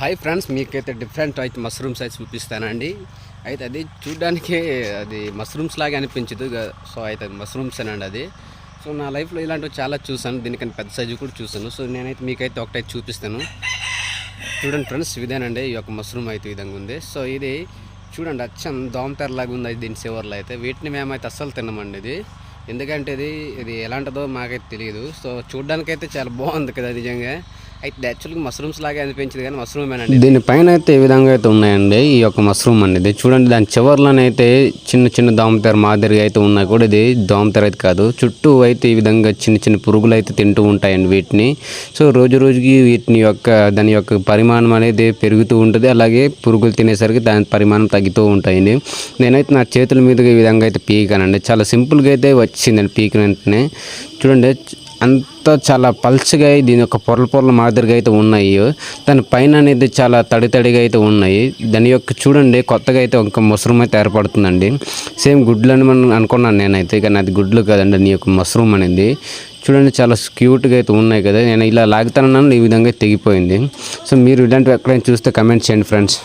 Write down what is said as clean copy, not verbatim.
Hi friends, మీకైతే different అయితే mushrooms అయితే చూపిస్తానండి. అయితే అది చూడడానికి అది మష్రూమ్స్ లాగా అనిపించదు. సో అయితే మష్రూమ్స్ అనండి అది. సో నా లైఫ్లో ఇలాంటివి చాలా చూసాను, దీనికన్నా పెద్ద సైజు కూడా చూసాను. సో నేనైతే మీకైతే ఒకటైతే చూపిస్తాను. చూడండి ఫ్రెండ్స్, ఇదేనండి ఈ యొక్క మష్రూమ్ అయితే ఈ విధంగా ఉంది. సో ఇది చూడండి, అచ్చం దోమతెరలాగా ఉంది దీని చివర్లో అయితే. వీటిని మేమైతే అస్సలు తినమండి ఇది, ఎందుకంటే ఇది ఎలాంటిదో మాకైతే తెలియదు. సో చూడడానికైతే చాలా బాగుంది కదా నిజంగా. అయితే యాక్చువల్గా మష్రూమ్స్ లాగా అనిపించింది కానీ మష్రూమేనండి. దీనిపైన అయితే ఈ విధంగా అయితే ఉన్నాయండి ఈ యొక్క మష్రూమ్ అనేది. చూడండి, దాని చివర్లోనైతే చిన్న చిన్న దోమతెర మాదిరిగా అయితే ఉన్నాయి కూడా. ఇది దోమతెర అయితే కాదు, చుట్టూ అయితే ఈ విధంగా చిన్న చిన్న పురుగులు అయితే తింటూ ఉంటాయండి వీటిని. సో రోజు రోజుకి దాని యొక్క పరిమాణం అనేది పెరుగుతూ ఉంటుంది. అలాగే పురుగులు తినేసరికి దాని పరిమాణం తగ్గుతూ ఉంటాయండి. నేనైతే నా చేతుల మీదుగా ఈ విధంగా అయితే పీకానండి. చాలా సింపుల్గా అయితే వచ్చిందండి పీకిన వెంటనే. చూడండి, అంతా చాలా పల్చగా దీని యొక్క పొరల మాదిరిగా అయితే ఉన్నాయి. దాని పైన అనేది చాలా తడిగా అయితే ఉన్నాయి. దాని యొక్క చూడండి, కొత్తగా అయితే ఒక మష్రూమ్ అయితే ఏర్పడుతుందండి. సేమ్ గుడ్లు అని మనం అనుకున్నాను నేనైతే, కానీ అది గుడ్లు కాదండి, దాని యొక్క మష్రూమ్ అనేది. చూడండి, చాలా క్యూట్గా అయితే ఉన్నాయి కదా. నేను ఇలా లాగుతానన్నాను, ఈ విధంగా తెగిపోయింది. సో మీరు ఇలాంటివి ఎక్కడైనా చూస్తే కమెంట్ చేయండి ఫ్రెండ్స్.